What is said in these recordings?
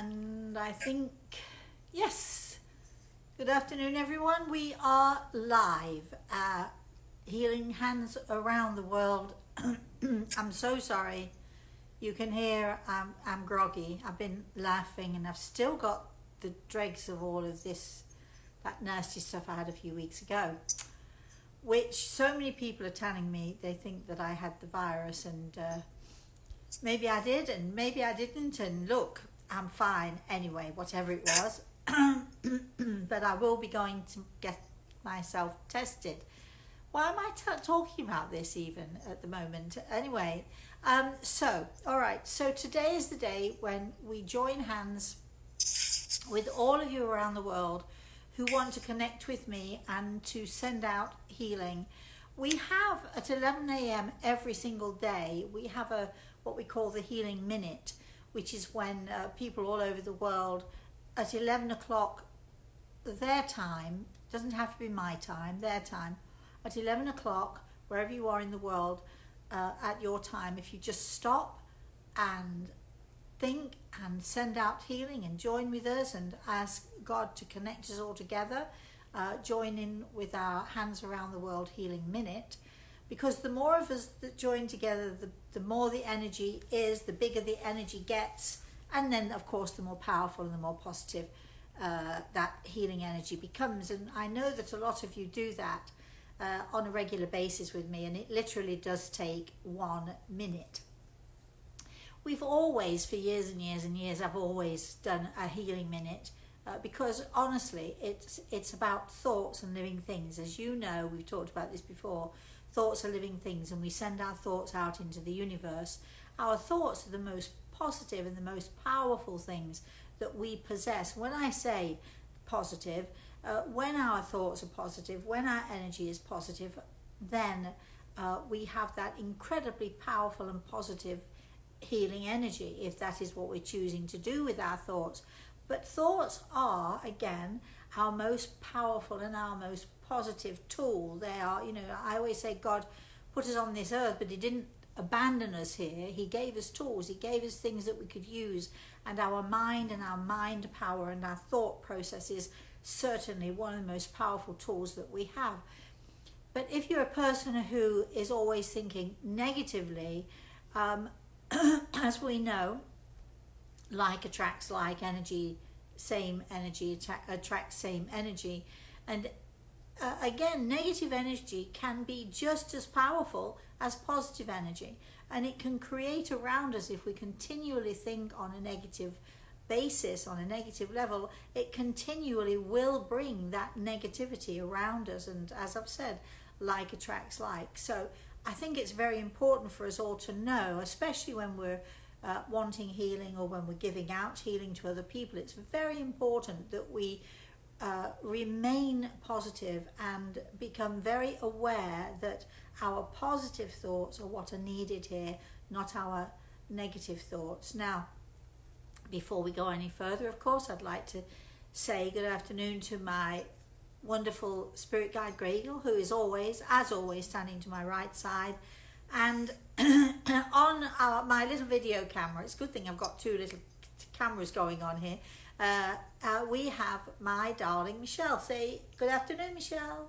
And I think, yes, good afternoon, everyone. We are live, healing hands around the world. I'm so sorry. You can hear I'm groggy. I've been laughing and I've still got the dregs of all of this, that nasty stuff I had a few weeks ago, which so many people are telling me they think that I had the virus, and maybe I did and maybe I didn't, and look, I'm fine anyway, whatever it was. But I will be going to get myself tested. Why am I talking about this even at the moment? Anyway, all right, so today is the day when we join hands with all of you around the world who want to connect with me and to send out healing. We have at 11 a.m. every single day, we have what we call the Healing Minute, which is when people all over the world at 11 o'clock their time, doesn't have to be my time, their time, at 11 o'clock, wherever you are in the world, at your time, if you just stop and think and send out healing and join with us and ask God to connect us all together, join in with our Hands Around the World Healing Minute, because the more of us that join together, the more the energy is, the bigger the energy gets, and then of course the more powerful and the more positive that healing energy becomes. And I know that a lot of you do that on a regular basis with me, and it literally does take 1 minute. We've always, for years and years and years, I've always done a healing minute because honestly, it's about thoughts and living things. As you know, we've talked about this before. Thoughts are living things, and we send our thoughts out into the universe. Our thoughts are the most positive and the most powerful things that we possess. When I say positive, when our thoughts are positive, when our energy is positive, then we have that incredibly powerful and positive healing energy, if that is what we're choosing to do with our thoughts. But thoughts are, again, our most powerful and our most positive tool. They are, I always say God put us on this earth, but he didn't abandon us here. He gave us tools, he gave us things that we could use, and our mind power and our thought process is certainly one of the most powerful tools that we have. But if you're a person who is always thinking negatively, as we know, like attracts like, energy, same energy attracts same energy. And again, negative energy can be just as powerful as positive energy, and it can create around us, if we continually think on a negative basis, on a negative level, it continually will bring that negativity around us. And as I've said, like attracts like. So I think it's very important for us all to know, especially when we're wanting healing or when we're giving out healing to other people, it's very important that we remain positive and become very aware that our positive thoughts are what are needed here, not our negative thoughts. Now, before we go any further, of course, I'd like to say good afternoon to my wonderful spirit guide Gregel, who is always, as always, standing to my right side. And on my little video camera, it's a good thing I've got two little cameras going on here, we have my darling Michelle. Say good afternoon, Michelle.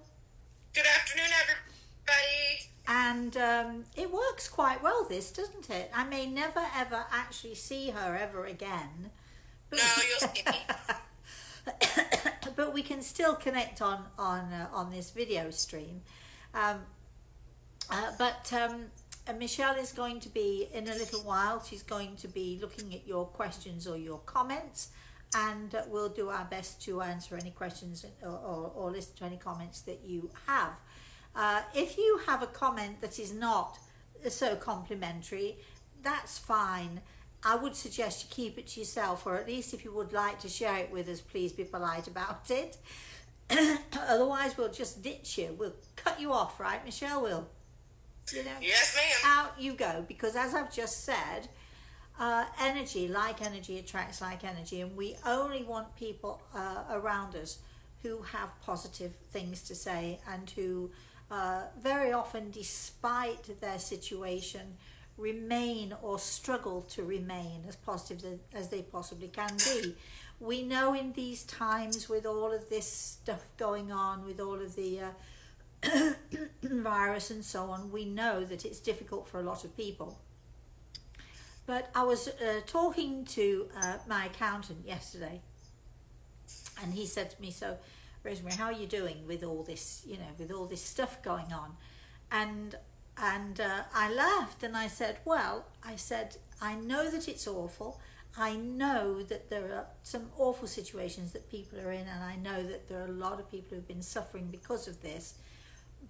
Good afternoon, everybody. And it works quite well, this, doesn't it? I may never ever actually see her ever again. But no, you'll see me. But we can still connect on this video stream. Michelle is going to be, in a little while, she's going to be looking at your questions or your comments, and we'll do our best to answer any questions or listen to any comments that you have. If you have a comment that is not so complimentary, that's fine. I would suggest you keep it to yourself, or at least if you would like to share it with us, please be polite about it. Otherwise, we'll just ditch you. We'll cut you off, right, Michelle? Will. Yes, ma'am. Out you go, because as I've just said, energy attracts like energy, and we only want people around us who have positive things to say and who very often, despite their situation, remain or struggle to remain as positive as they possibly can be. We know in these times, with all of this stuff going on, with all of the virus and so on, we know that it's difficult for a lot of people. But I was talking to my accountant yesterday, and he said to me, "So, Rosemary, how are you doing with all this, with all this stuff going on?" And I laughed and I said, "Well," I said, "I know that it's awful. I know that there are some awful situations that people are in, and I know that there are a lot of people who've been suffering because of this.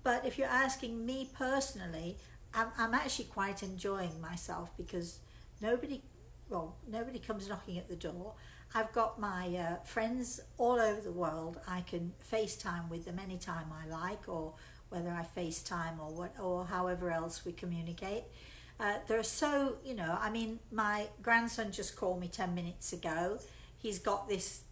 But if you're asking me personally, I'm actually quite enjoying myself because nobody comes knocking at the door. I've got my friends all over the world. I can FaceTime with them anytime I like, or whether I FaceTime or however else we communicate. They're so, my grandson just called me 10 minutes ago. He's got this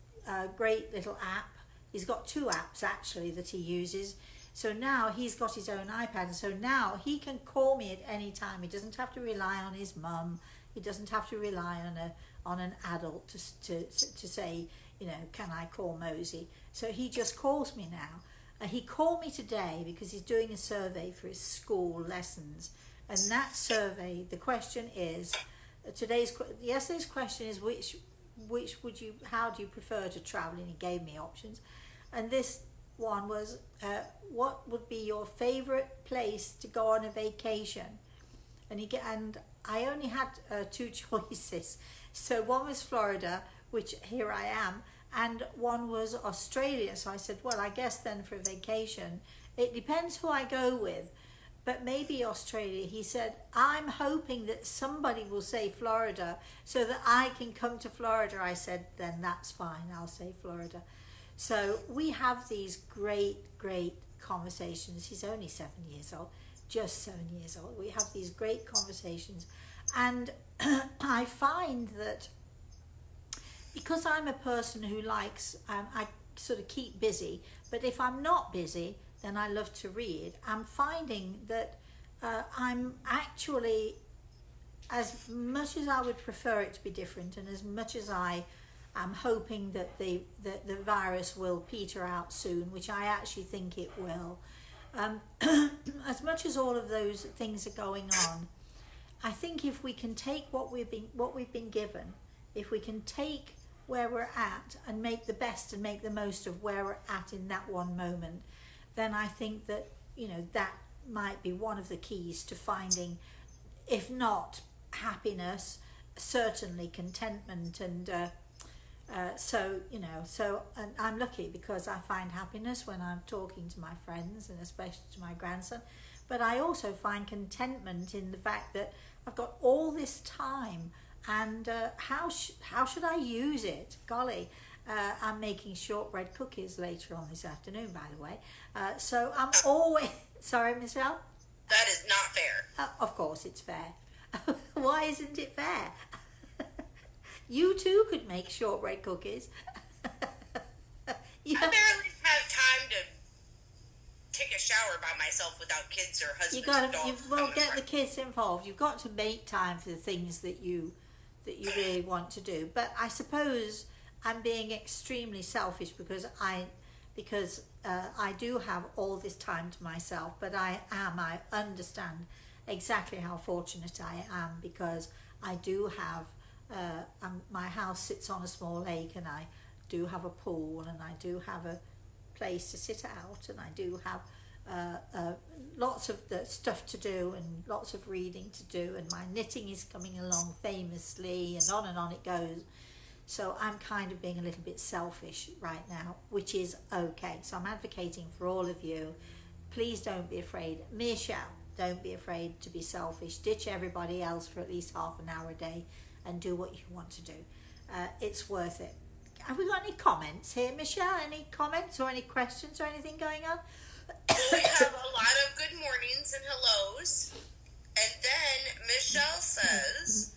great little app. He's got 2 apps actually that he uses. So now he's got his own iPad, and so now he can call me at any time. He doesn't have to rely on his mum. He doesn't have to rely on an adult to say, can I call Mosey? So he just calls me now. He called me today because he's doing a survey for his school lessons, and that survey, the question is, yesterday's question is how do you prefer to travel? And he gave me options, and this one was, what would be your favorite place to go on a vacation? And I only had 2 choices. So one was Florida, which here I am, and one was Australia. So I said, well, I guess then for a vacation, it depends who I go with, but maybe Australia. He said, I'm hoping that somebody will say Florida so that I can come to Florida. I said, then that's fine, I'll say Florida. So we have these great conversations. He's only 7 years old, just 7 years old. We have these great conversations, and I find that because I'm a person who likes, I sort of keep busy, but if I'm not busy, then I love to read. I'm finding that I'm actually, as much as I would prefer it to be different, and as much as I'm hoping that the virus will peter out soon, which I actually think it will. As much as all of those things are going on, I think if we can take what we've been given, if we can take where we're at and make the best and make the most of where we're at in that one moment, then I think that that might be one of the keys to finding, if not happiness, certainly contentment. And and I'm lucky because I find happiness when I'm talking to my friends, and especially to my grandson. But I also find contentment in the fact that I've got all this time, and how should I use it? Golly, I'm making shortbread cookies later on this afternoon, by the way. So I'm always... Sorry, Michelle? That is not fair. Of course it's fair. Why isn't it fair? You too could make shortbread cookies. I barely have time to take a shower by myself without kids or husbands or dogs. You won't get the kids involved. You've got to make time for the things that you really want to do. But I suppose I'm being extremely selfish because I do have all this time to myself. But I understand exactly how fortunate I am, because I do have. My house sits on a small lake, and I do have a pool, and I do have a place to sit out, and I do have lots of the stuff to do and lots of reading to do, and my knitting is coming along famously, and on it goes. So I'm kind of being a little bit selfish right now, which is okay. So I'm advocating for all of you. Please don't be afraid. Michelle, don't be afraid to be selfish. Ditch everybody else for at least half an hour a day and do what you want to do. It's worth it. Have we got any comments here, Michelle? Any comments or any questions or anything going on? We have a lot of good mornings and hellos. And then Michelle says,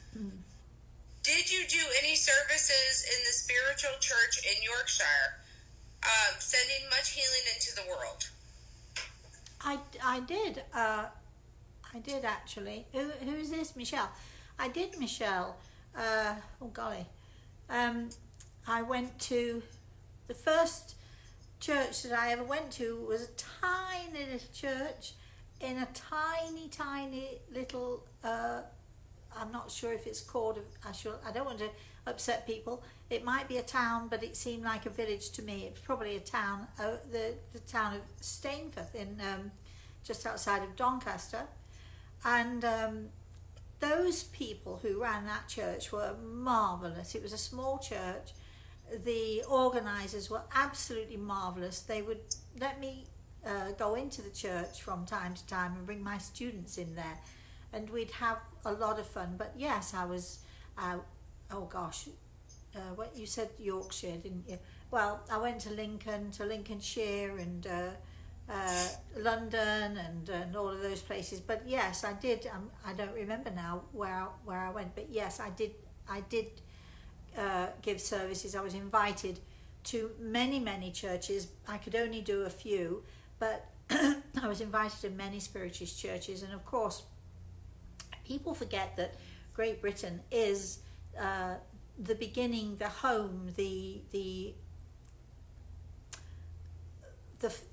did you do any services in the spiritual church in Yorkshire, sending much healing into the world? I did. I did actually. Who is this? Michelle. I did, Michelle. Oh golly. I went to the first church that I ever went to was a tiny little church in a tiny little. I'm not sure if it's called. I don't want to upset people. It might be a town, but it seemed like a village to me. It's probably a town. The town of Stainforth in just outside of Doncaster, and those people who ran that church were marvelous. It was a small church. The organisers were absolutely marvellous. They would let me go into the church from time to time and bring my students in there, and we'd have a lot of fun. But yes, I was, oh gosh, what you said Yorkshire, didn't you? Well, I went to Lincolnshire, and London, and all of those places. But yes, I did. I don't remember now where I went, but yes, I did give services. I was invited to many churches. I could only do a few, but I was invited to many spiritualist churches. And of course, people forget that Great Britain is the beginning, the home, the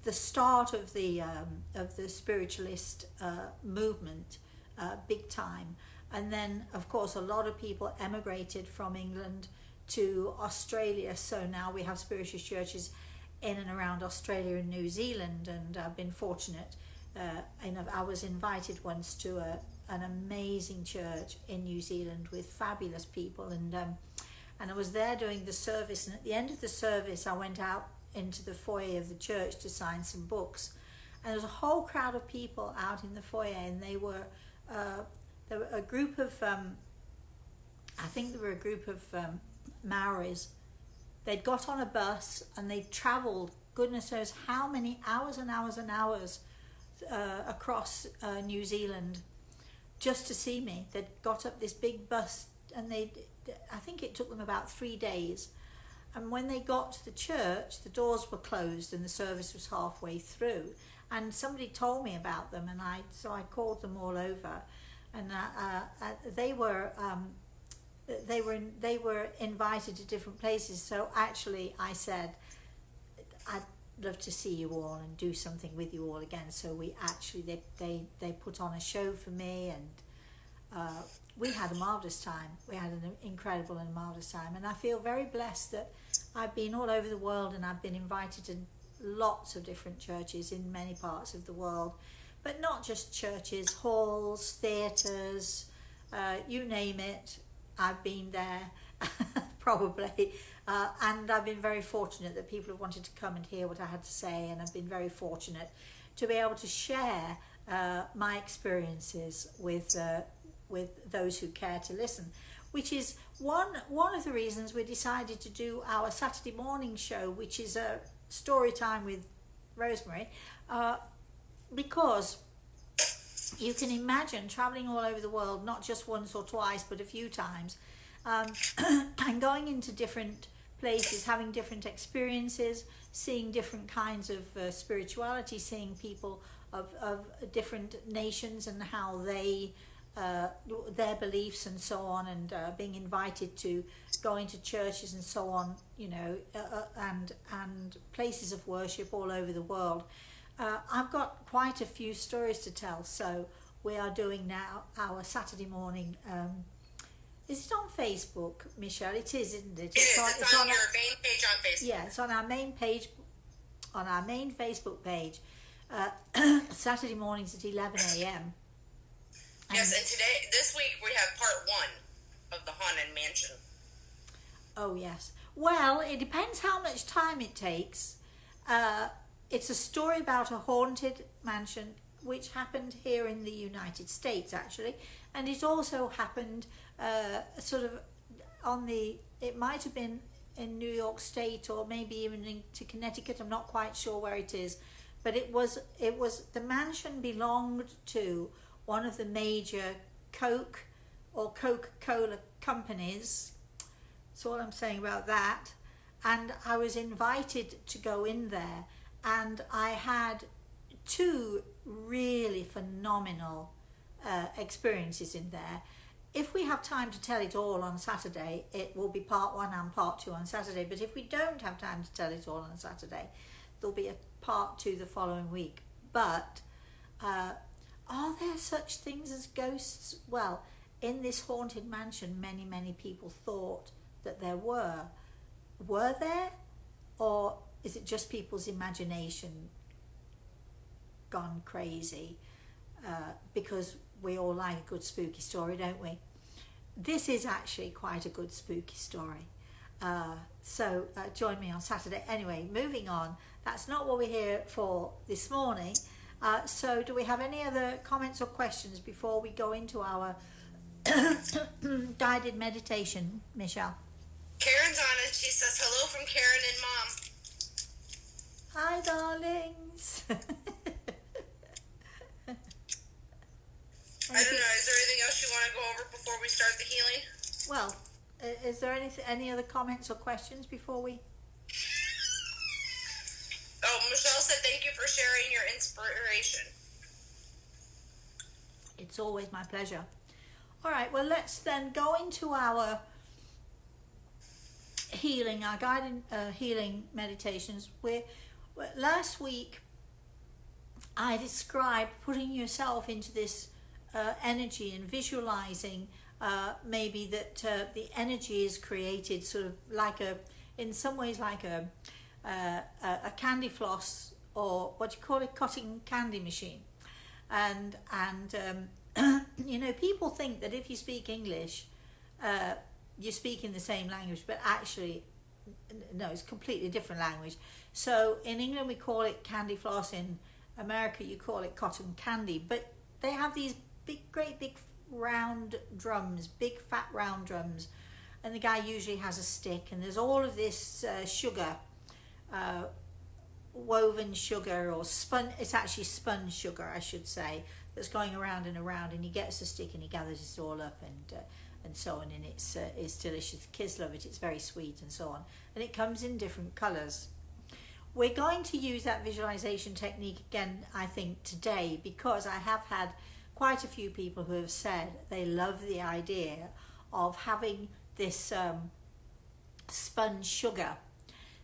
start of the spiritualist movement, big time. And then, of course, a lot of people emigrated from England to Australia. So now we have spiritualist churches in and around Australia and New Zealand. And I've been fortunate. I was invited once to an amazing church in New Zealand with fabulous people. And I was there doing the service. And at the end of the service, I went out into the foyer of the church to sign some books. And there was a whole crowd of people out in the foyer. And they were a group of, I think there were a group of Maoris. They'd got on a bus and they'd travelled, goodness knows how many hours and hours and hours across New Zealand just to see me. They'd got up this big bus, and I think it took them about 3 days. And when they got to the church, the doors were closed and the service was halfway through. And somebody told me about them, and so I called them all over. And they were invited to different places. So actually, I said, I'd love to see you all and do something with you all again. So we actually they put on a show for me, and we had a marvelous time. We had an incredible and marvelous time. And I feel very blessed that I've been all over the world, and I've been invited to lots of different churches in many parts of the world. But not just churches, halls, theatres, you name it, I've been there, probably. And I've been very fortunate that people have wanted to come and hear what I had to say, and I've been very fortunate to be able to share my experiences with those who care to listen, which is one of the reasons we decided to do our Saturday morning show, which is a story time with Rosemary, because you can imagine traveling all over the world, not just once or twice, but a few times, and going into different places, having different experiences, seeing different kinds of spirituality, seeing people of different nations and how they their beliefs and so on, and being invited to go into churches and so on, and places of worship all over the world. I've got quite a few stories to tell, so we are doing now our Saturday morning. Is it on Facebook, Michelle? It is, isn't it? It's on your main page on Facebook. Yeah, it's on our main page, on our main Facebook page. Saturday mornings at 11 a.m. Yes, and this week we have part 1 of the Haunted Mansion. Oh yes. Well, it depends how much time it takes. It's a story about a haunted mansion which happened here in the United States, actually, and it also happened sort of it might have been in New York State, or maybe even into Connecticut. I'm not quite sure where it is, but it was the mansion belonged to one of the major Coke or Coca-Cola companies. That's all I'm saying about that. And I was invited to go in there, and I had 2 really phenomenal experiences in there. If we have time to tell it all on Saturday, it will be part 1 and part 2 on Saturday. But if we don't have time to tell it all on Saturday, there'll be a part 2 the following week. But are there such things as ghosts? Well, in this haunted mansion, many people thought that there were. Were there? Or is it just people's imagination gone crazy? Because we all like a good spooky story, don't we? This is actually quite a good spooky story. So join me on Saturday. Anyway, moving on. That's not what we're here for this morning. So do we have any other comments or questions before we go into our guided meditation, Michelle? Karen's on it. She says hello from Karen and Mom. Hi, darlings. I don't know. Is there anything else you want to go over before we start the healing? Well, is there any other comments or questions before we? Oh, Michelle said thank you for sharing your inspiration. It's always my pleasure. All right, well, let's then go into our healing, our guided healing meditations. Last week I described putting yourself into this energy and visualizing maybe that the energy is created sort of like in some ways like a candy floss, or what you call it, cotton candy machine. And people think that if you speak English, you're speaking the same language, but actually, no, it's a completely different language. So in England we call it candy floss, in America you call it cotton candy, but they have these great big round drums, big fat round drums, and the guy usually has a stick, and there's all of this sugar, woven sugar, or it's actually spun sugar, I should say, that's going around and around, and he gets a stick and he gathers it all up and so on, and it's delicious. The kids love it. It's very sweet and so on, and it comes in different colors. We're going to use that visualization technique again, I think, today, because I have had quite a few people who have said they love the idea of having this spun sugar.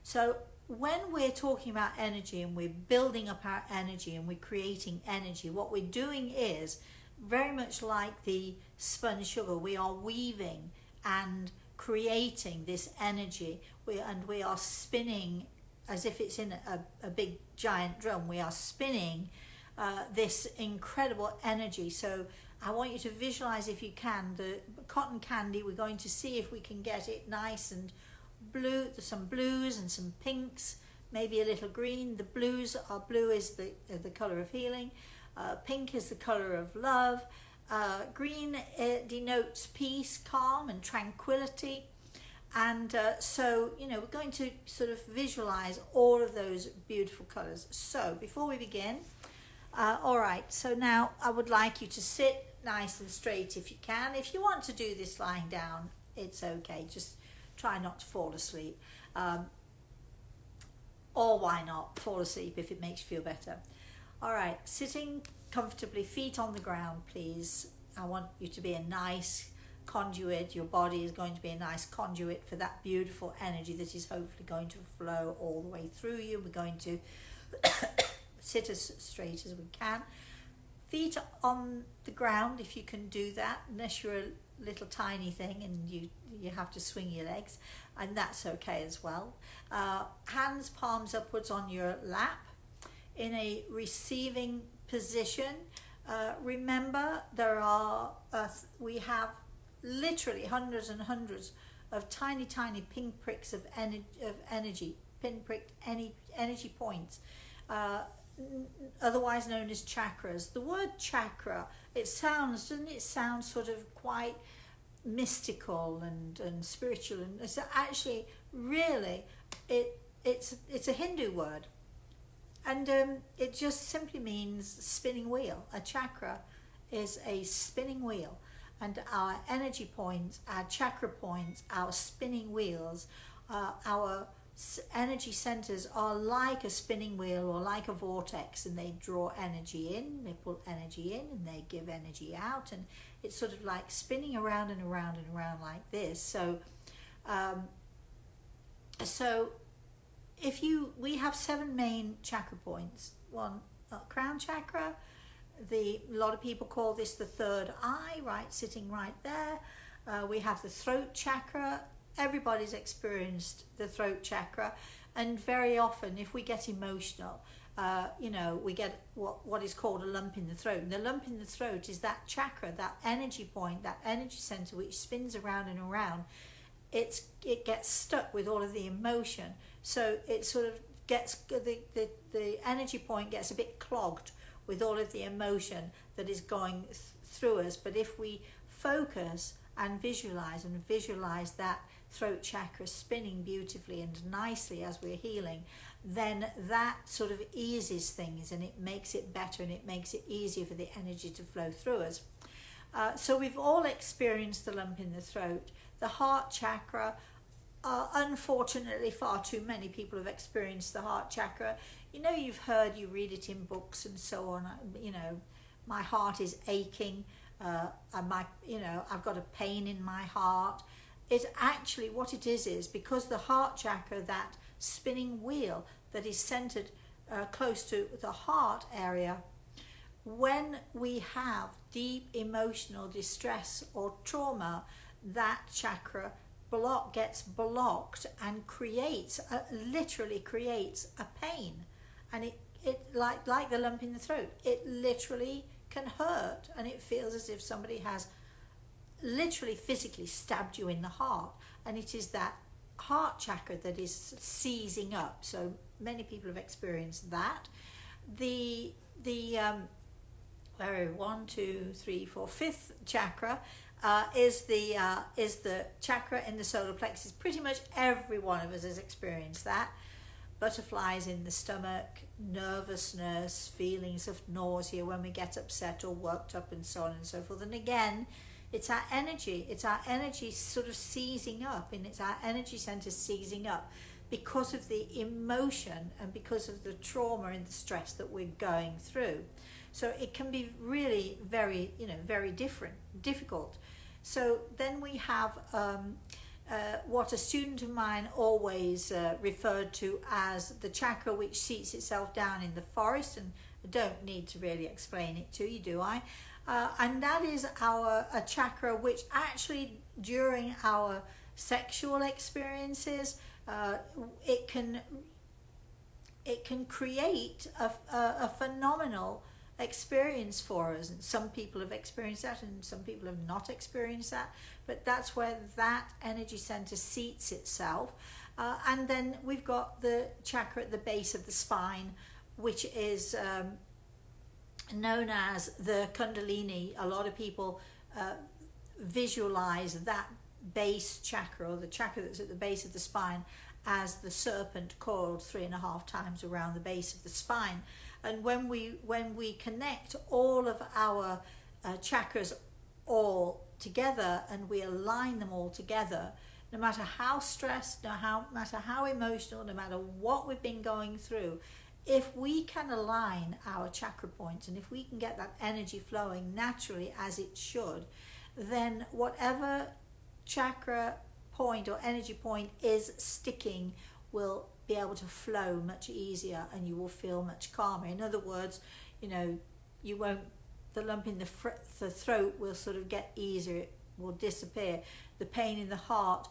So when we're talking about energy and we're building up our energy and we're creating energy, what we're doing is very much like the spun sugar. We are weaving and creating this energy, we are spinning as if it's in a big giant drum. We are spinning this incredible energy. So I want you to visualize, if you can, the cotton candy. We're going to see if we can get it nice and blue. There's some blues and some pinks, maybe a little green. The blue is the color of healing. Pink is the color of love. Green denotes peace, calm and tranquility. And so, we're going to sort of visualize all of those beautiful colors. So before we begin, all right, so now I would like you to sit nice and straight if you can. If you want to do this lying down, it's okay. Just try not to fall asleep. Or why not fall asleep if it makes you feel better. All right, sitting comfortably, feet on the ground, please. I want you to be a nice conduit. Your body is going to be a nice conduit for that beautiful energy that is hopefully going to flow all the way through you. We're going to sit as straight as we can. Feet on the ground, if you can do that, unless you're a little tiny thing and you have to swing your legs, and that's okay as well. Hands, palms upwards on your lap in a receiving position. Remember, we have literally hundreds and hundreds of tiny pinpricks of energy, pinpricked energy points, otherwise known as chakras. The word chakra, doesn't it sound sort of quite mystical and spiritual? And it's actually really it's a Hindu word, and it just simply means spinning wheel. A chakra is a spinning wheel, and our energy points, our chakra points, our spinning wheels, our energy centers are like a spinning wheel or like a vortex, and they draw energy in, they pull energy in, and they give energy out, and it's sort of like spinning around and around and around like this. So we have 7 main chakra points. One, crown chakra. A lot of people call this the third eye, right, sitting right there. We have the throat chakra. Everybody's experienced the throat chakra, and very often if we get emotional, we get what is called a lump in the throat. And the lump in the throat is that chakra, that energy point, that energy center which spins around and around. It gets stuck with all of the emotion, so it sort of gets the energy point gets a bit clogged with all of the emotion that is going through us. But if we focus and visualize that throat chakra spinning beautifully and nicely as we're healing, then that sort of eases things, and it makes it better, and it makes it easier for the energy to flow through us. So we've all experienced the lump in the throat. The heart chakra, unfortunately far too many people have experienced the heart chakra. You've heard, you read it in books and so on, my heart is aching, and I've got a pain in my heart. It's actually, what it is because the heart chakra, that spinning wheel that is centered close to the heart area, when we have deep emotional distress or trauma, that chakra gets blocked and literally creates a pain. And it like the lump in the throat, it literally can hurt, and it feels as if somebody has literally physically stabbed you in the heart. And it is that heart chakra that is seizing up. So many people have experienced that. The one, two, three, four, fifth chakra is the chakra in the solar plexus. Pretty much every one of us has experienced that. Butterflies in the stomach, nervousness, feelings of nausea when we get upset or worked up, and so on and so forth. And again, it's our energy sort of seizing up, and it's our energy center seizing up because of the emotion and because of the trauma and the stress that we're going through. So it can be really very, very difficult. So then we have what a student of mine always referred to as the chakra which seats itself down in the forest, and I don't need to really explain it to you, do I? And that is a chakra which actually during our sexual experiences, it can create a phenomenal experience for us. And some people have experienced that and some people have not experienced that, but that's where that energy center seats itself. And then we've got the chakra at the base of the spine, which is known as the Kundalini. A lot of people visualize that base chakra, or the chakra that's at the base of the spine, as the serpent coiled 3.5 times around the base of the spine. And when we connect all of our chakras all together, and we align them all together, no matter how stressed, no matter how emotional, no matter what we've been going through, if we can align our chakra points, and if we can get that energy flowing naturally as it should, then whatever chakra point or energy point is sticking will be able to flow much easier, and you will feel much calmer. In other words, you won't, the lump in the throat will sort of get easier, it will disappear. The pain in the heart,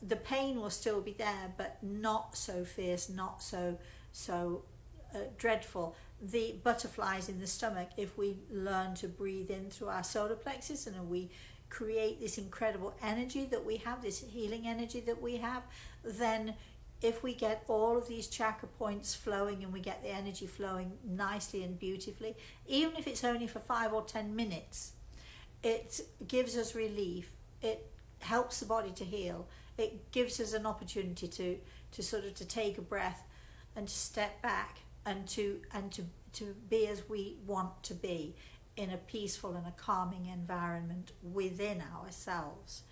the pain will still be there, but not so fierce, not so dreadful. The butterflies in the stomach, if we learn to breathe in through our solar plexus, and we create this incredible energy that we have, this healing energy that we have, then if we get all of these chakra points flowing, and we get the energy flowing nicely and beautifully, even if it's only for 5 or 10 minutes, it gives us relief. It helps the body to heal. It gives us an opportunity to sort of to take a breath and to step back and to be as we want to be, in a peaceful and a calming environment within ourselves.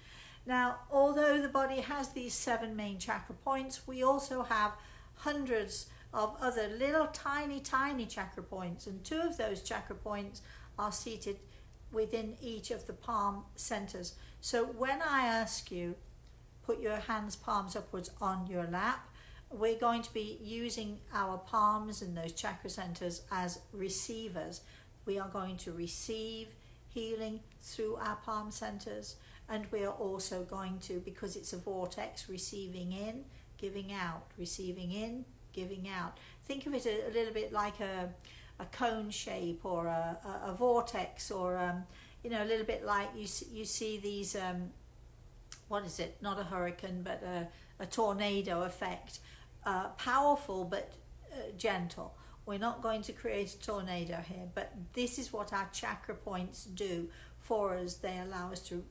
Now, although the body has these 7 main chakra points, we also have hundreds of other little tiny chakra points, and 2 of those chakra points are seated within each of the palm centers. So when I ask you, put your hands palms upwards on your lap, we're going to be using our palms and those chakra centers as receivers. We are going to receive healing through our palm centers, and we are also going to, because it's a vortex, receiving in, giving out, receiving in, giving out. Think of it a little bit like a cone shape, or a vortex, or a little bit like you see these what is it, not a hurricane but a tornado effect, powerful but gentle. We're not going to create a tornado here, but this is what our chakra points do for us. They allow us to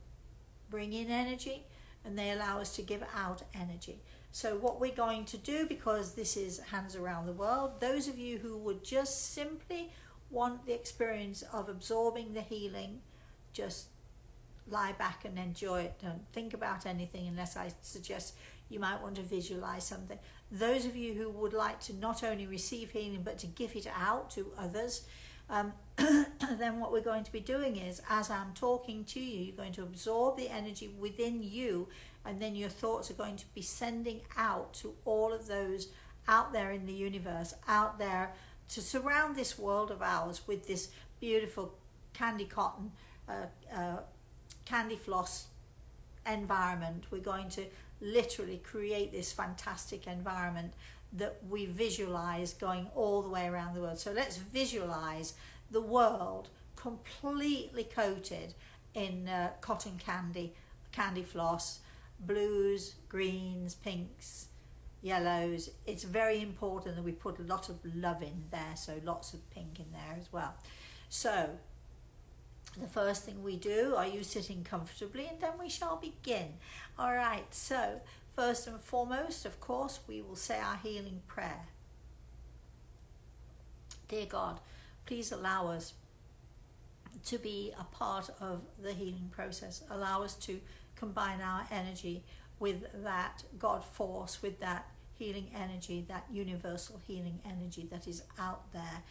bring in energy, and they allow us to give out energy. So what we're going to do, because this is Hands Around the World, those of you who would just simply want the experience of absorbing the healing, just lie back and enjoy it. Don't think about anything unless I suggest you might want to visualize something. Those of you who would like to not only receive healing but to give it out to others, then what we're going to be doing is, as I'm talking to you, you're going to absorb the energy within you, and then your thoughts are going to be sending out to all of those out there in the universe, out there to surround this world of ours with this beautiful candy cotton, candy floss environment. We're going to literally create this fantastic environment that we visualize going all the way around the world. So let's visualize the world completely coated in cotton candy floss, blues, greens, pinks, yellows. It's very important that we put a lot of love in there, so lots of pink in there as well. So the first thing we do, are you sitting comfortably? And then we shall begin. All right, so first and foremost, of course, we will say our healing prayer. Dear God, please allow us to be a part of the healing process. Allow us to combine our energy with that God force, with that healing energy, that universal healing energy that is out there.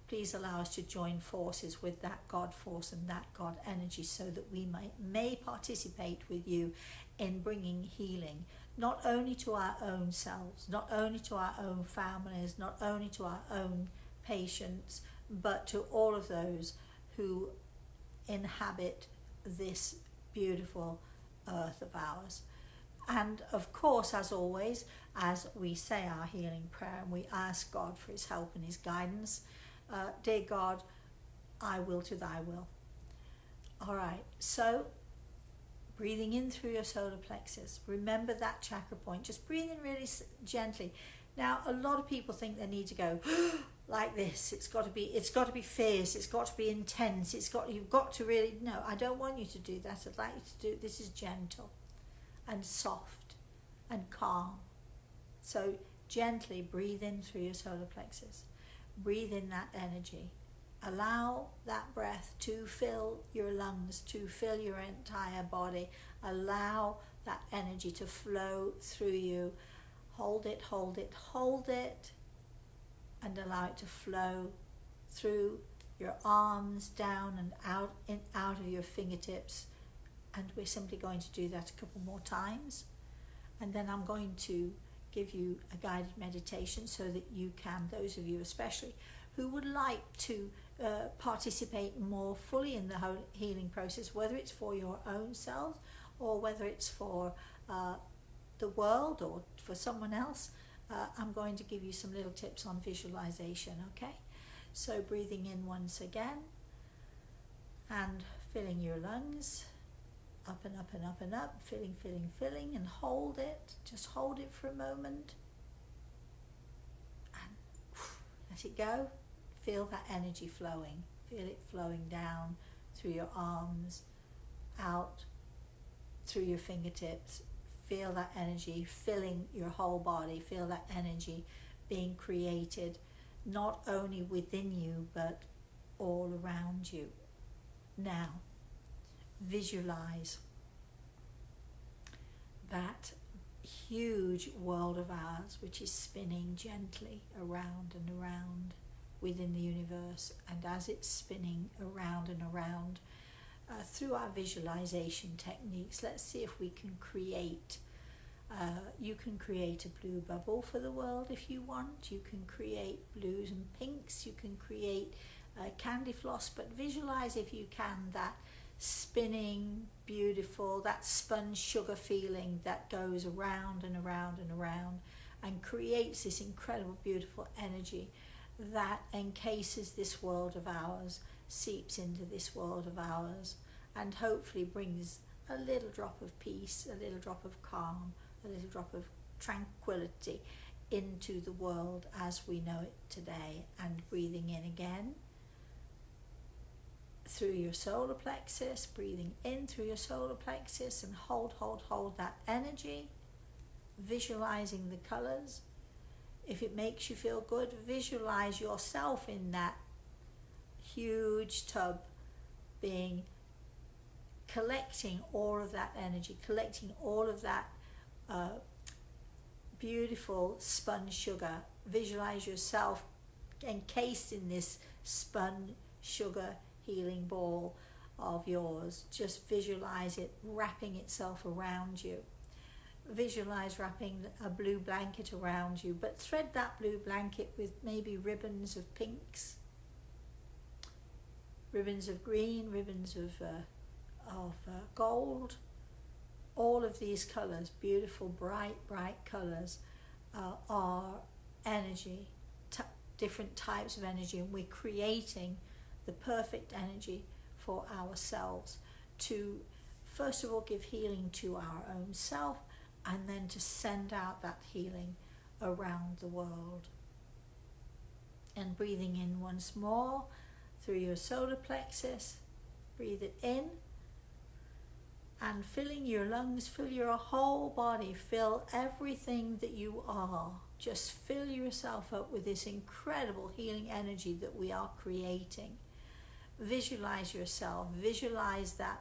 Please allow us to join forces with that God force and that God energy, so that we may participate with you in bringing healing, not only to our own selves, not only to our own families, not only to our own patients, but to all of those who inhabit this beautiful earth of ours. And of course, as always, as we say our healing prayer and we ask God for his help and his guidance, dear God, I will to thy will. All right, so breathing in through your solar plexus. Remember that chakra point. Just breathe in really gently. Now, a lot of people think they need to go like this. It's got to be fierce. It's got to be intense. You've got to really. No, I don't want you to do that. I'd like you to do. This is gentle, and soft, and calm. So gently breathe in through your solar plexus. Breathe in that energy. Allow that breath to fill your lungs, to fill your entire body. Allow that energy to flow through you. Hold it, hold it, hold it, and allow it to flow through your arms, down and out of your fingertips. And we're simply going to do that a couple more times. And then I'm going to give you a guided meditation so that you can, those of you especially who would like to participate more fully in the whole healing process, whether it's for your own self or whether it's for the world or for someone else, I'm going to give you some little tips on visualization, okay? So breathing in once again and filling your lungs up and up and up and up, filling, and hold it. Just hold it for a moment and let it go. Feel that energy flowing. Feel it flowing down through your arms, out through your fingertips. Feel that energy filling your whole body. Feel that energy being created not only within you but all around you. Now, visualize that huge world of ours, which is spinning gently around and around within the universe. And as it's spinning around and around, through our visualization techniques, let's see if we can create, you can create a blue bubble for the world if you want. You can create blues and pinks. You can create candy floss, but visualize, if you can, that spinning, beautiful, that spun sugar feeling that goes around and around and around and creates this incredible, beautiful energy that encases this world of ours, seeps into this world of ours, and hopefully brings a little drop of peace, a little drop of calm, a little drop of tranquility into the world as we know it today. And breathing in again through your solar plexus, breathing in through your solar plexus, and hold that energy, visualizing the colors. If it makes you feel good, visualize yourself in that huge tub, collecting all of that energy, collecting all of that beautiful spun sugar. Visualize yourself encased in this spun sugar healing ball of yours. Just visualize it wrapping itself around you. Visualize wrapping a blue blanket around you, but thread that blue blanket with maybe ribbons of pinks, ribbons of green, ribbons of gold. All of these colors, beautiful, bright colors, are energy, different types of energy, and we're creating the perfect energy for ourselves to, first of all, give healing to our own self, and then to send out that healing around the world. And breathing in once more through your solar plexus, breathe it in, and filling your lungs, fill your whole body, fill everything that you are. Just fill yourself up with this incredible healing energy that we are creating. Visualize yourself, visualize that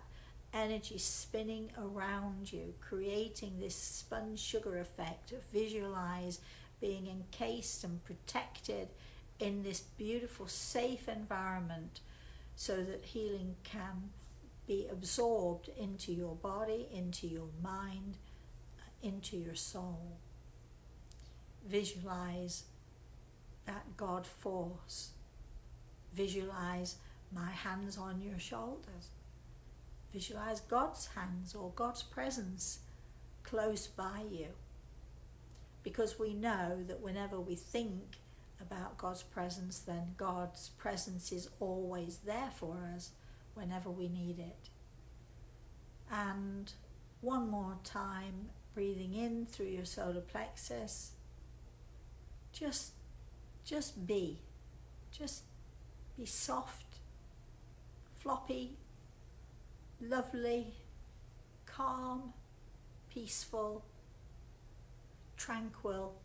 energy spinning around you, creating this spun sugar effect. Visualize being encased and protected in this beautiful, safe environment so that healing can be absorbed into your body, into your mind, into your soul. Visualize that God force. Visualize my hands on your shoulders. Visualize God's hands or God's presence close by you. Because we know that whenever we think about God's presence, then God's presence is always there for us whenever we need it. And one more time, breathing in through your solar plexus. Just be soft, floppy, lovely, calm, peaceful, tranquil.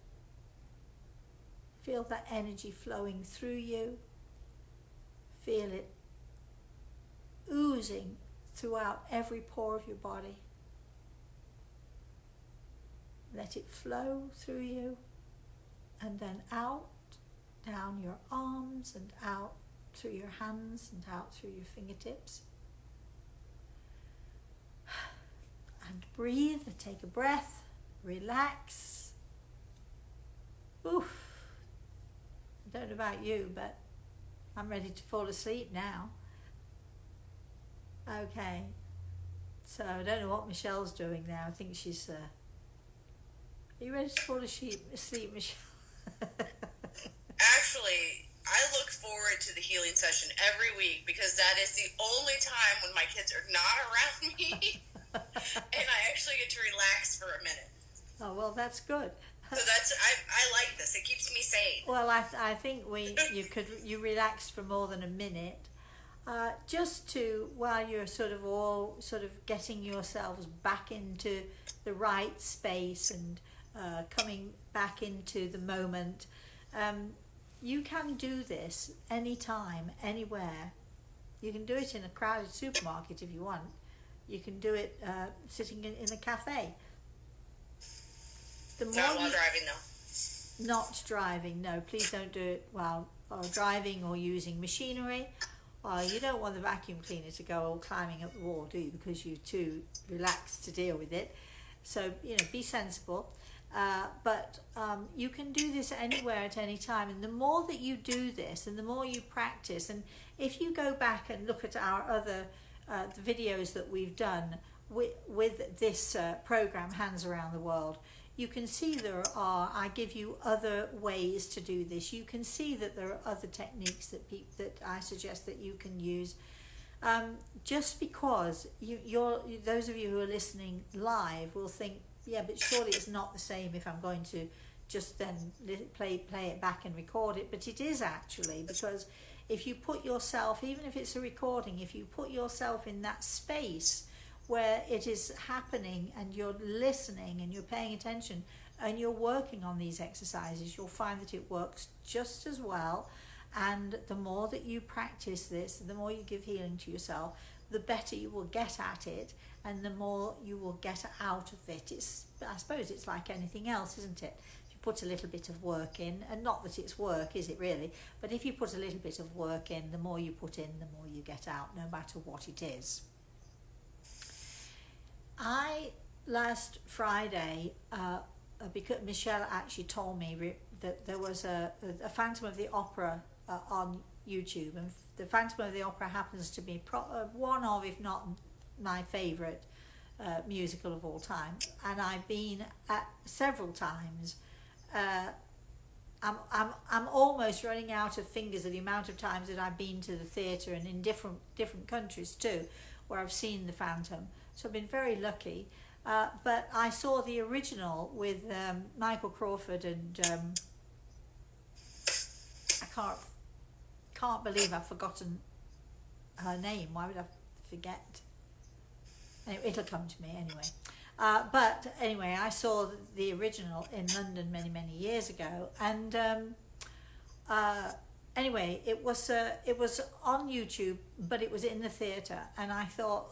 Feel that energy flowing through you. Feel it oozing throughout every pore of your body. Let it flow through you and then out, down your arms and out through your hands and out through your fingertips. And breathe, take a breath, relax. Oof. I don't know about you, but I'm ready to fall asleep now. Okay, so I don't know what Michelle's doing now. I think she's... Are you ready to fall asleep, Michelle? Actually, I look forward to the healing session every week because that is the only time when my kids are not around me and I actually get to relax for a minute. Oh, well, that's good. So I like this. It keeps me sane. Well, I think you relaxed for more than a minute. Just to, while you're all getting yourselves back into the right space and coming back into the moment. You can do this anytime, anywhere. You can do it in a crowded supermarket if you want. You can do it sitting in a cafe. the more Not while you, driving, though. not driving, no, please don't do it while driving or using machinery. You don't want the vacuum cleaner to go all climbing up the wall, do you? Because you're too relaxed to deal with it. So, be sensible. But you can do this anywhere at any time. And the more that you do this and the more you practice, and if you go back and look at our other the videos that we've done with this program, Hands Around the World, you can see I give you other ways to do this. You can see that there are other techniques that I suggest that you can use. Just because those of you who are listening live will think, yeah, but surely it's not the same if I'm going to just then play it back and record it. But it is actually, because if you put yourself, even if it's a recording, if you put yourself in that space where it is happening and you're listening and you're paying attention and you're working on these exercises, you'll find that it works just as well. And the more that you practice this, the more you give healing to yourself, the better you will get at it and the more you will get out of it. I suppose it's like anything else, isn't it? If you put a little bit of work in, and not that it's work, is it really? But if you put a little bit of work in, the more you put in, the more you get out, no matter what it is. Last Friday, because Michelle actually told me that there was a Phantom of the Opera on YouTube, and the Phantom of the Opera happens to be one of, if not my favourite musical of all time, and I've been at several times. I'm almost running out of fingers of the amount of times that I've been to the theatre, and in different countries too, where I've seen the Phantom. So I've been very lucky. But I saw the original with Michael Crawford and I can't believe I've forgotten her name. Why would I forget? Anyway, it'll come to me anyway. But anyway, I saw the original in London many years ago, and anyway, it was on YouTube, but it was in the theatre, and I thought,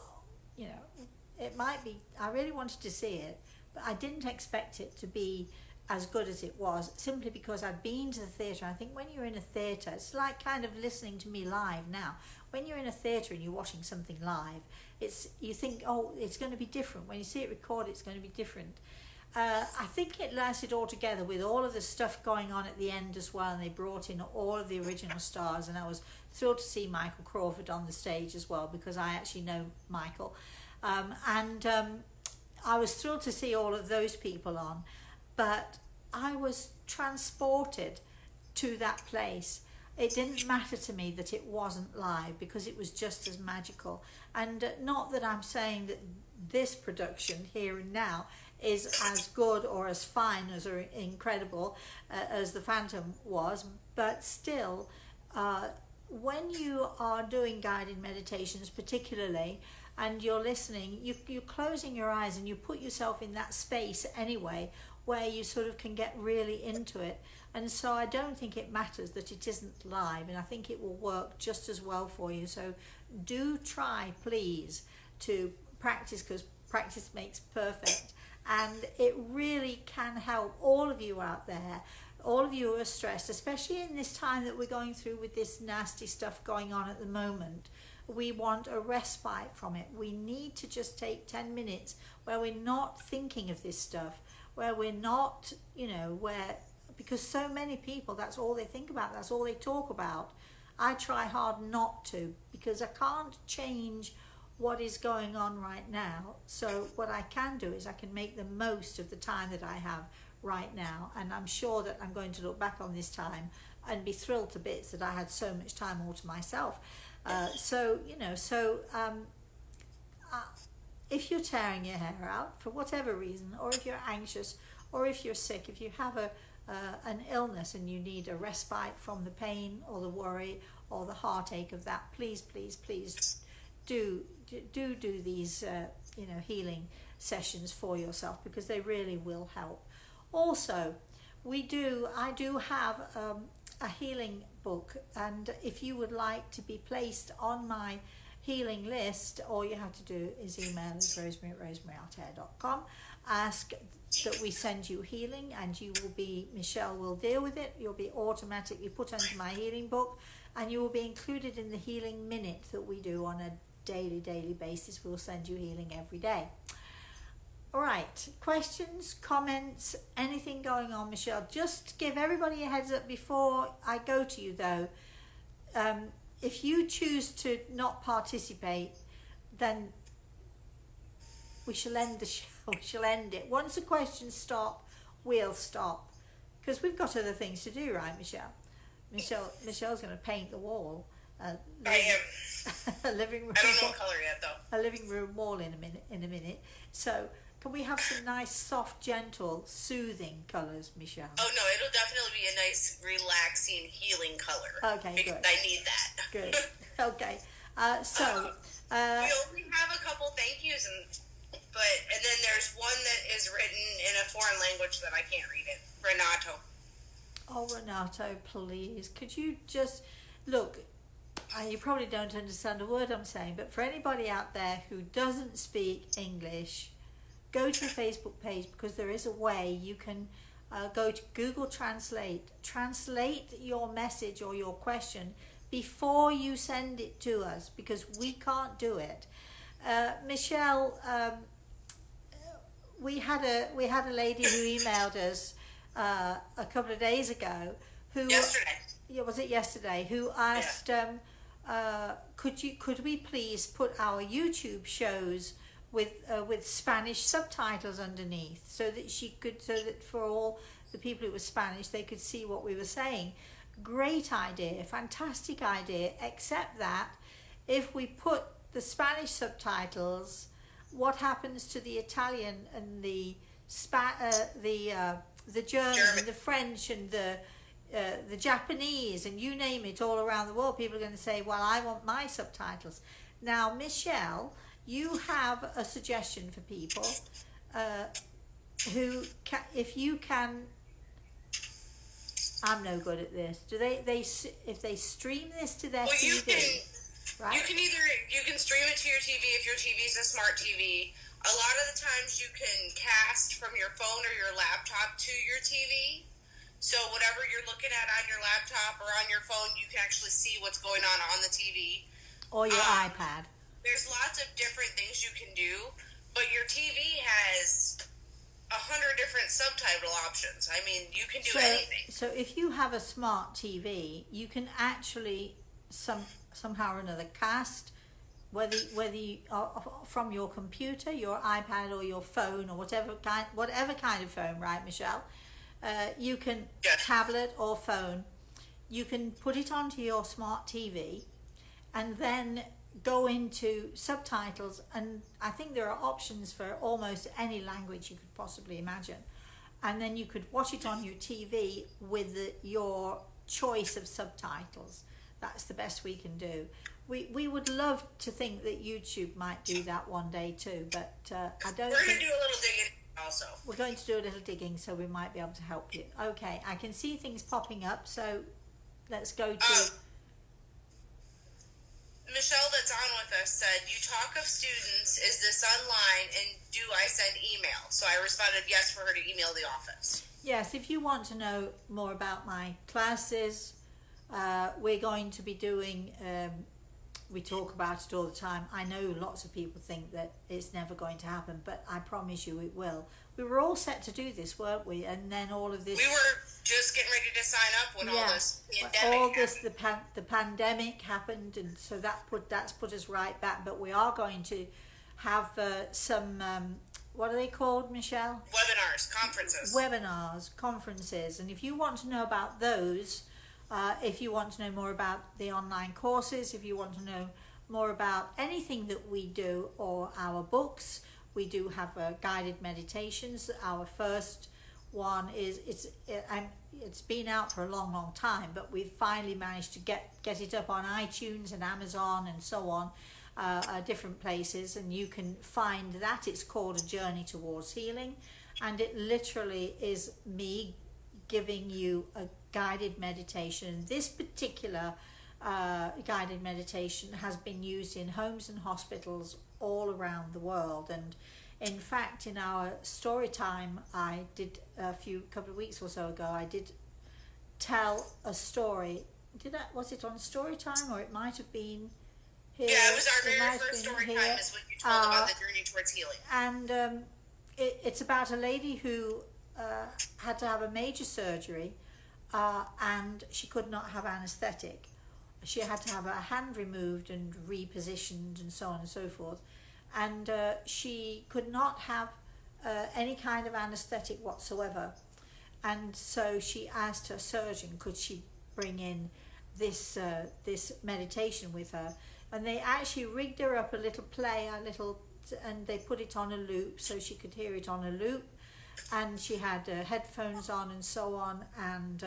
it might be, I really wanted to see it, but I didn't expect it to be as good as it was, simply because I'd been to the theatre. I think when you're in a theatre, it's like kind of listening to me live now. When you're in a theatre and you're watching something live, you think, oh, it's going to be different. When you see it recorded, it's going to be different. I think it lasted all together with all of the stuff going on at the end as well, and they brought in all of the original stars, and I was thrilled to see Michael Crawford on the stage as well, because I actually know Michael. I was thrilled to see all of those people on, but I was transported to that place. It didn't matter to me that it wasn't live, because it was just as magical. And not that I'm saying that this production here and now is as good or as fine as or incredible as the Phantom was, but still, when you are doing guided meditations particularly, and you're listening, you're closing your eyes and you put yourself in that space anyway, where you sort of can get really into it. And so I don't think it matters that it isn't live, and I think it will work just as well for you. So do try, please, to practice, because practice makes perfect. And it really can help all of you out there, all of you who are stressed, especially in this time that we're going through with this nasty stuff going on at the moment. We want a respite from it. We need to just take 10 minutes where we're not thinking of this stuff, where we're not, because so many people, that's all they think about, that's all they talk about. I try hard not to, because I can't change what is going on right now. So what I can do is I can make the most of the time that I have right now, and I'm sure that I'm going to look back on this time and be thrilled to bits that I had so much time all to myself. If you're tearing your hair out for whatever reason, or if you're anxious, or if you're sick, if you have an illness and you need a respite from the pain or the worry or the heartache of that, please do these healing sessions for yourself, because they really will help. Also, I do have a healing book, and if you would like to be placed on my healing list, all you have to do is email us, Rosemary at rosemaryaLtea.com, ask that we send you healing, and Michelle will deal with it. You'll be automatically put onto my healing book, and you will be included in the healing minute that we do on a daily basis. We'll send you healing every day. All right, questions, comments, anything going on, Michelle? Just give everybody a heads up before I go to you, though. If you choose to not participate, then we shall end the show. We shall end it. Once the questions stop, we'll stop, because we've got other things to do, right, Michelle? Michelle's going to paint the wall. I am. A living room. I don't know what color yet, though. A living room wall in a minute. So, can we have some nice, soft, gentle, soothing colours, Michelle? Oh no, it'll definitely be a nice, relaxing, healing color. Okay, because good. I need that. Good. Okay. We only have a couple thank yous, and then there's one that is written in a foreign language that I can't read it. Renato. Oh, Renato, please, could you just look? You probably don't understand a word I'm saying, but for anybody out there who doesn't speak English, go to the Facebook page, because there is a way you can go to Google Translate your message or your question before you send it to us, because we can't do it. Michelle, we had a lady who emailed us a couple of days ago. Yesterday. Yeah, was it yesterday? Who asked, could we please put our YouTube shows with Spanish subtitles underneath, so that for all the people who were Spanish, they could see what we were saying. Great idea, fantastic idea, except that if we put the Spanish subtitles, what happens to the Italian and the German and the French and the Japanese and you name it, all around the world? People are going to say, well, I want my subtitles. Now, Michelle, you have a suggestion for people if you can. I'm no good at this. Do if they stream this to their TV? Right? You can stream it to your TV if your TV is a smart TV. A lot of the times you can cast from your phone or your laptop to your TV. So whatever you're looking at on your laptop or on your phone, you can actually see what's going on the TV. Or your iPad. There's lots of different things you can do, but your TV has 100 different subtitle options. I mean, you can do anything. So if you have a smart TV, you can actually somehow or another cast, whether you from your computer, your iPad, or your phone, or whatever kind of phone, right, Michelle? You can tablet or phone. You can put it onto your smart TV, and then go into subtitles, and I think there are options for almost any language you could possibly imagine, and then you could watch it on your TV with your choice of subtitles. That's the best we can do. We would love to think that YouTube might do that one day too, but I don't. We're going to do a little digging also. We're going to do a little digging, so we might be able to help you. Okay, I can see things popping up, so let's go to... Michelle that's on with us said, you talk of students, is this online, and do I send email? So I responded yes for her to email the office. Yes, if you want to know more about my classes, we're going to be doing, we talk about it all the time. I know lots of people think that it's never going to happen, but I promise you it will. We were all set to do this, weren't we? And then all of this... We were just getting ready to sign up when all this pandemic happened. The pandemic happened, and so that's put us right back. But we are going to have some, what are they called, Michelle? Webinars, conferences. And if you want to know about those, if you want to know more about the online courses, if you want to know more about anything that we do or our books, we do have guided meditations. Our first one it's been out for a long time, but we've finally managed to get it up on iTunes and Amazon and so on, different places, and you can find that. It's called A Journey Towards Healing, and it literally is me giving you a guided meditation. This particular guided meditation has been used in homes and hospitals all around the world, and In fact, in our story time I did couple of weeks or so ago, I did tell a story. Was it on story time, or it might have been here? Yeah, it was our very first story time is when you told about the journey towards healing. And it's about a lady who had to have a major surgery, and she could not have anaesthetic. She had to have her hand removed and repositioned and so on and so forth. And she could not have any kind of anaesthetic whatsoever. And so she asked her surgeon, could she bring in this meditation with her? And they actually rigged her up a little and they put it on a loop so she could hear it on a loop. And she had headphones on and so on. And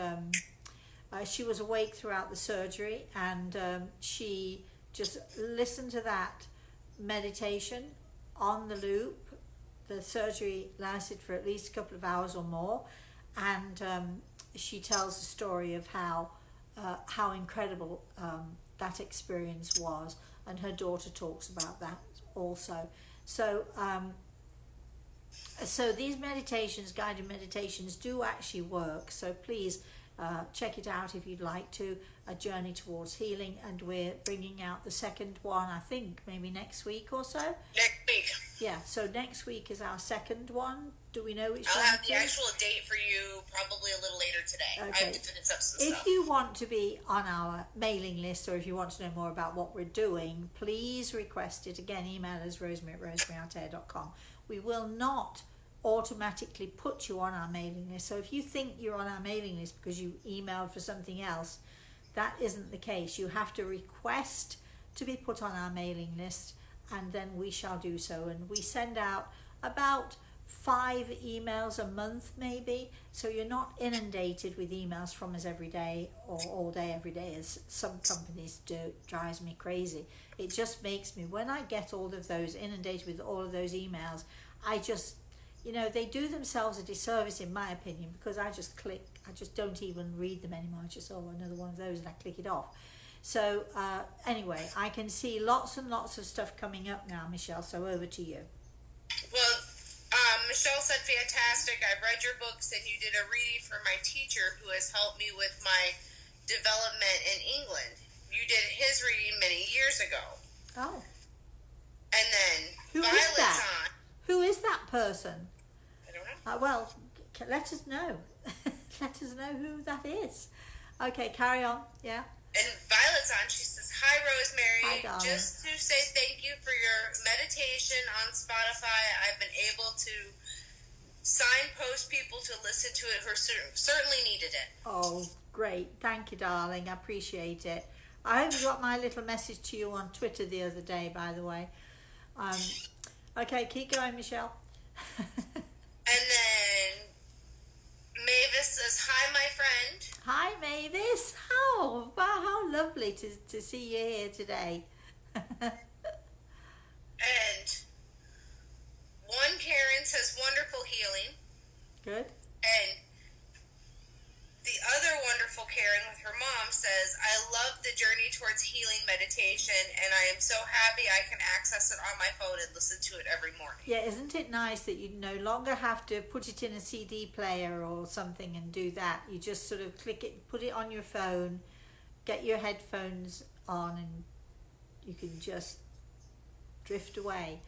she was awake throughout the surgery, and she just listened to that meditation on the loop. The surgery lasted for at least a couple of hours or more, and she tells the story of how incredible that experience was, and her daughter talks about that also. So so these meditations, guided meditations, do actually work. So please check it out if you'd like to. A Journey Towards Healing, and we're bringing out the second one, I think maybe next week or so. Next week. Yeah, so next week is our second one. Do we know which I'll one? have the actual date for you probably a little later today. Okay. I have to finish up some stuff. If you want to be on our mailing list, or if you want to know more about what we're doing, please request it. Again, email us rosemary@rosemaryaltea.com. We will not automatically put you on our mailing list. So if you think you're on our mailing list because you emailed for something else, that isn't the case. You have to request to be put on our mailing list, and then we shall do so. And we send out about 5 emails a month maybe, so you're not inundated with emails from us every day or all day every day, as some companies do. It drives me crazy. It just makes me, when I get all of those, inundated with all of those emails, I just, they do themselves a disservice in my opinion, because I just don't even read them anymore. I just, another one of those, and I click it off. So anyway, I can see lots and lots of stuff coming up now, Michelle, so over to you. Well, Michelle said fantastic. I've read your books, and you did a reading for my teacher who has helped me with my development in England. You did his reading many years ago. Oh. And then Who Violet's is that? on. Who is that person? I don't know. Well, let us know. Let us know who that is. Okay, carry on. Yeah. And Violet's on. She says, "Hi, Rosemary. Hi, darling. Just to say thank you for your meditation on Spotify. I've been able to signpost people to listen to it who certainly needed it." Oh, great. Thank you, darling. I appreciate it. I hope you got my little message to you on Twitter the other day, by the way. Okay, keep going, Michelle. And then Mavis says, "Hi, my friend." Hi, Mavis. Oh, wow, how lovely to see you here today. And one Karen says, "Wonderful healing." Good. And the other wonderful Karen with her mom says, "I love the Journey Towards Healing meditation, and I am so happy I can access it on my phone and listen to it every morning." Yeah, isn't it nice that you no longer have to put it in a CD player or something and do that? You just sort of click it, put it on your phone, get your headphones on, and you can just drift away.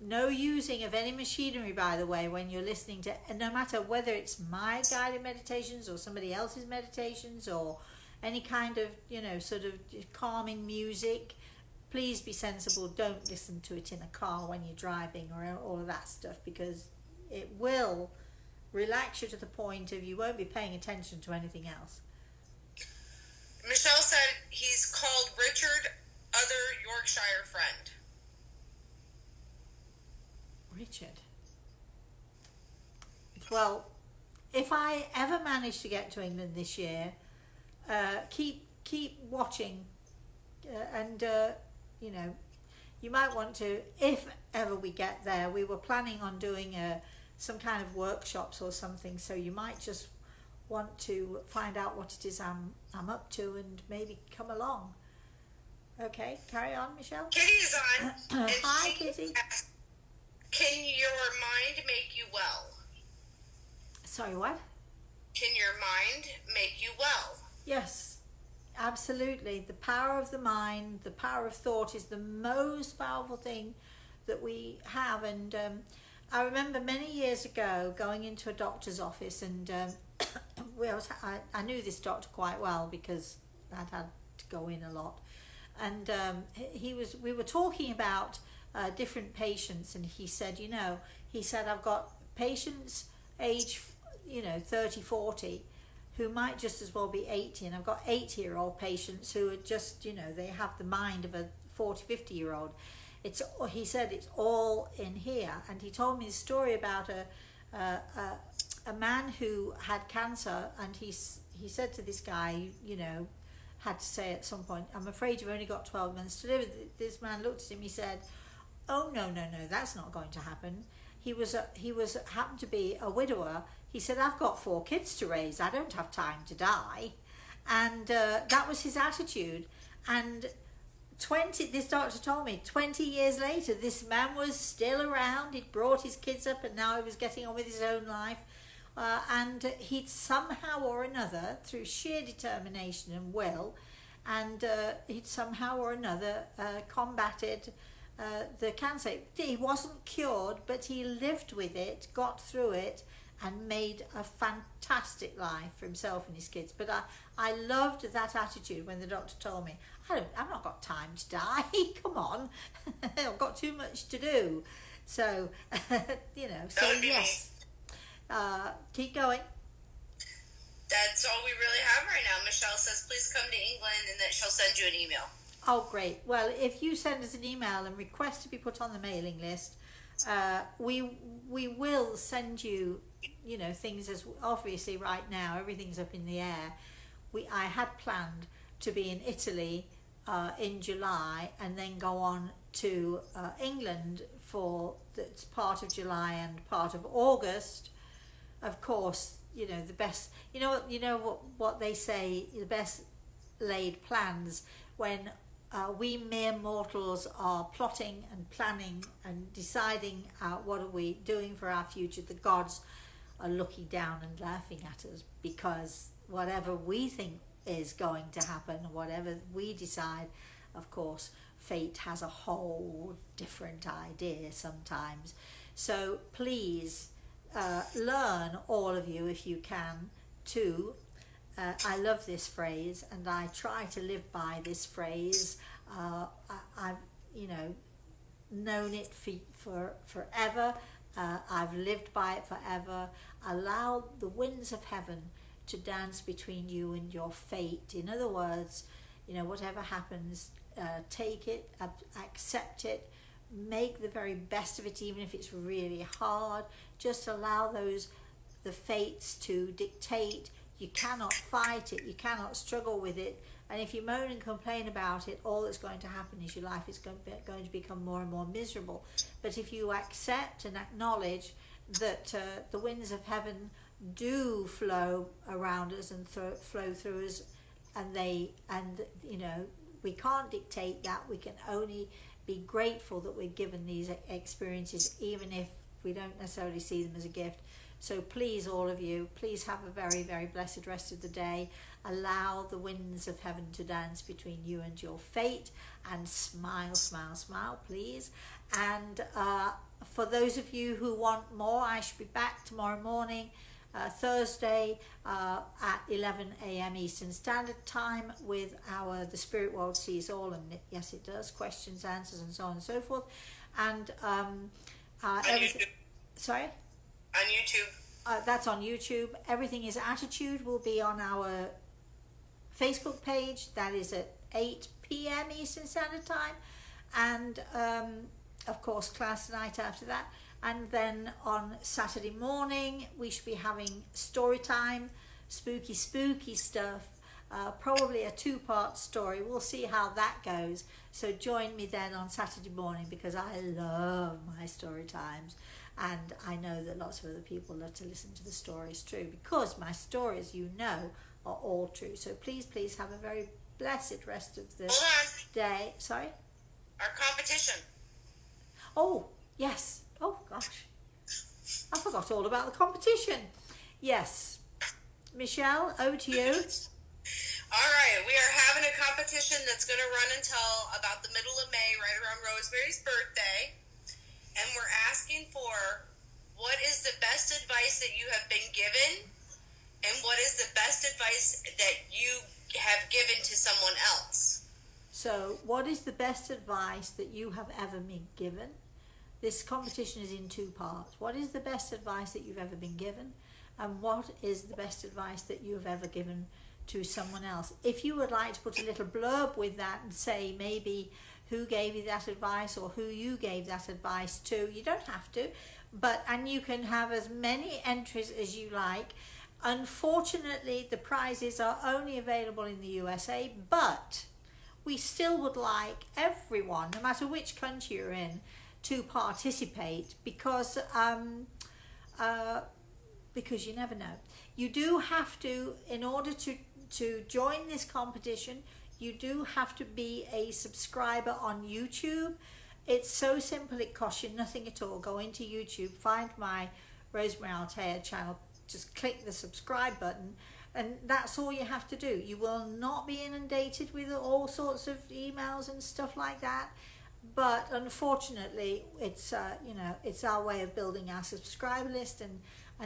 No using of any machinery, by the way, when you're listening to, and no matter whether it's my guided meditations or somebody else's meditations or any kind of, sort of calming music, please be sensible. Don't listen to it in a car when you're driving or all of that stuff, because it will relax you to the point of you won't be paying attention to anything else. Michelle said he's called Richard, other Yorkshire friend. Richard. Well, if I ever manage to get to England this year, keep watching, and you might want to, if ever we get there. We were planning on doing some kind of workshops or something, so you might just want to find out what it is I'm up to and maybe come along. Okay, carry on, Michelle. Kitty's on. And Hi, Kitty. Can your mind make you well? Sorry, what? Can your mind make you well? Yes, absolutely. The power of the mind, the power of thought is the most powerful thing that we have. And I remember many years ago going into a doctor's office, and I knew this doctor quite well because I'd had to go in a lot. And we were talking about different patients, and he said, I've got patients age, 30, 40, who might just as well be 80, and I've got 80-year-old patients who are just, they have the mind of a 40, 50-year-old. He said it's all in here. And he told me a story about a man who had cancer, and he said to this guy, had to say at some point, I'm afraid you've only got 12 months to live. This man looked at him, he said, oh, no, that's not going to happen. He happened to be a widower. He said, I've got 4 kids to raise. I don't have time to die. And that was his attitude. And this doctor told me, 20 years later, this man was still around. He'd brought his kids up, and now he was getting on with his own life. And he'd somehow or another, through sheer determination and will, and he'd somehow or another combated the cancer. He wasn't cured, but he lived with it, got through it, and made a fantastic life for himself and his kids. But I loved that attitude when the doctor told me, I've not got time to die. Come on, I've got too much to do. So, so yes, keep going. That's all we really have right now. Michelle says, please come to England, and that she'll send you an email. Oh, great. Well, if you send us an email and request to be put on the mailing list, we will send you, things. As obviously right now everything's up in the air. I had planned to be in Italy in July, and then go on to England for part of July and part of August. Of course, the best. What they say, the best laid plans when we mere mortals are plotting and planning and deciding what are we doing for our future. The gods are looking down and laughing at us, because whatever we think is going to happen, whatever we decide, of course, fate has a whole different idea sometimes. So please learn, all of you, if you can, to I love this phrase, and I try to live by this phrase. I've known it for forever. I've lived by it forever. Allow the winds of heaven to dance between you and your fate. In other words, whatever happens, take it, accept it, make the very best of it, even if it's really hard. Just allow the fates to dictate. You cannot fight it, you cannot struggle with it, and if you moan and complain about it, all that's going to happen is your life is going to become more and more miserable. But if you accept and acknowledge that the winds of heaven do flow around us and flow through us, and we can't dictate that. We can only be grateful that we're given these experiences, even if we don't necessarily see them as a gift. So please, all of you, please have a very, very blessed rest of the day. Allow the winds of heaven to dance between you and your fate, and smile, smile, smile, please. And for those of you who want more, I should be back tomorrow morning, Thursday, at 11 a.m. Eastern Standard Time, with The Spirit World Sees All, and yes, it does, questions, answers, and so on and so forth. And sorry? On YouTube. That's on YouTube. Everything is Attitude will be on our Facebook page. That is at 8 p.m. Eastern Standard Time. And, of course, class night after that. And then on Saturday morning, we should be having story time, spooky stuff. Probably a 2-part story. We'll see how that goes. So join me then on Saturday morning, because I love my story times. And I know that lots of other people love to listen to the stories too, because my stories, are all true. So please have a very blessed rest of the day. Sorry? Our competition. Oh, yes. Oh gosh, I forgot all about the competition. Yes, Michelle, over to you. All right, we are having a competition that's going to run until about the middle of May, right around Rosemary's birthday. And we're asking for what is the best advice that you have been given, and what is the best advice that you have given to someone else. So, what is the best advice that you have ever been given? This competition is in two parts. What is the best advice that you've ever been given? And what is the best advice that you have ever given to someone else? If you would like to put a little blurb with that and say maybe who gave you that advice or who you gave that advice to, you don't have to, and you can have as many entries as you like. Unfortunately, the prizes are only available in the USA, but we still would like everyone, no matter which country you're in, to participate because you never know. You do have to, in order to join this competition, you do have to be a subscriber on YouTube. It's so simple, it costs you nothing at all. Go into YouTube, find my Rosemary Altea channel, just click the subscribe button, and that's all you have to do. You will not be inundated with all sorts of emails and stuff like that. But unfortunately, it's it's our way of building our subscriber list, and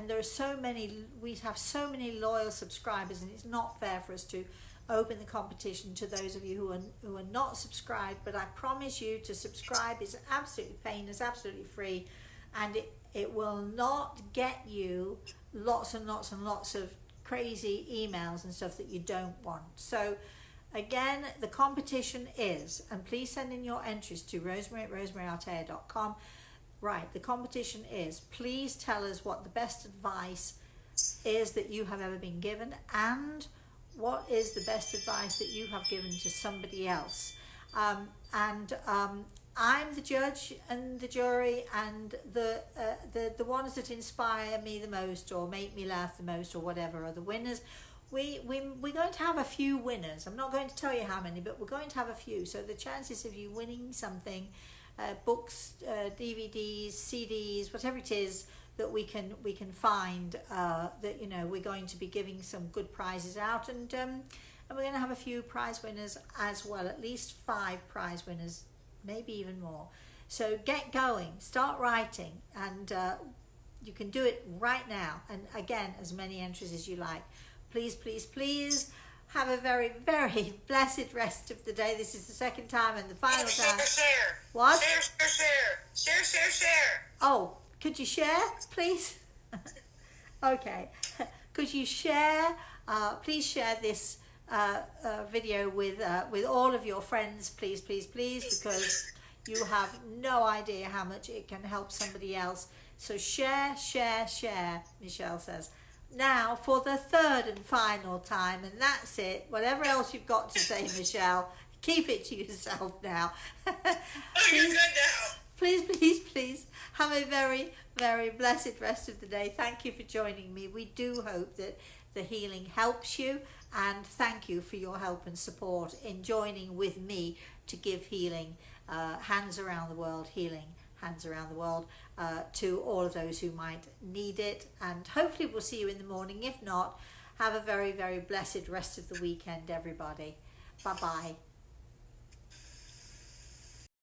there are so many. We have so many loyal subscribers, and it's not fair for us to open the competition to those of you who are not subscribed. But I promise you to subscribe. It's absolutely painless, absolutely free, and it will not get you lots and lots and lots of crazy emails and stuff that you don't want. So again, the competition is, and please send in your entries to rosemary@rosemaryaltea.com. Right, the competition is, please tell us what the best advice is that you have ever been given, and what is the best advice that you have given to somebody else. I'm the judge and the jury, and the ones that inspire me the most or make me laugh the most or whatever are the winners. We're going to have a few winners. I'm not going to tell you how many, but we're going to have a few. So the chances of you winning something, books, DVDs, CDs, whatever it is that we can find, that we're going to be giving some good prizes out, and we're going to have a few prize winners as well, at least 5 prize winners, maybe even more. So get going, start writing, and you can do it right now. And again, as many entries as you like. Please, please, please have a very, very blessed rest of the day. This is the second time and the final time. Share. What? Share. Oh, could you share, please? Okay. Could you share? Please share this video with all of your friends, please, please, please, because you have no idea how much it can help somebody else. So share, Michelle says. Now for the third and final time, and that's it. Whatever else you've got to say, Michelle, keep it to yourself now. You're good now. Please have a very, very blessed rest of the day. Thank you for joining me. We do hope that the healing helps you, and thank you for your help and support in joining with me to give healing, hands around the world, healing hands around the world, to all of those who might need it. And hopefully we'll see you in the morning. If not, have a very, very blessed rest of the weekend, everybody. Bye bye.